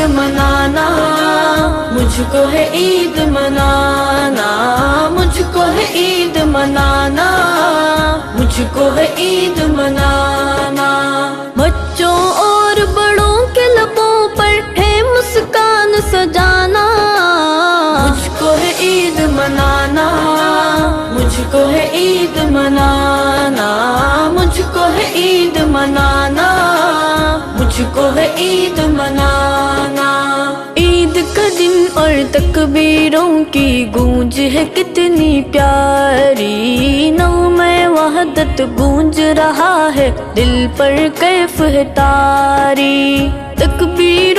मनाना, मुझको है ईद मनाना, मुझको है ईद मनाना, मुझको है ईद मनाना। बच्चों और बड़ों के लबों पर है मुस्कान सजाना, मुझको है ईद मनाना, मुझको है ईद मनाना, मुझको है ईद मनाना, मुझको है ईद मनाना। ईद का दिन और तकबीरों की गूंज है कितनी प्यारी, नग़्मे वहदत गूंज रहा है दिल पर कैफ है तारी। तकबीर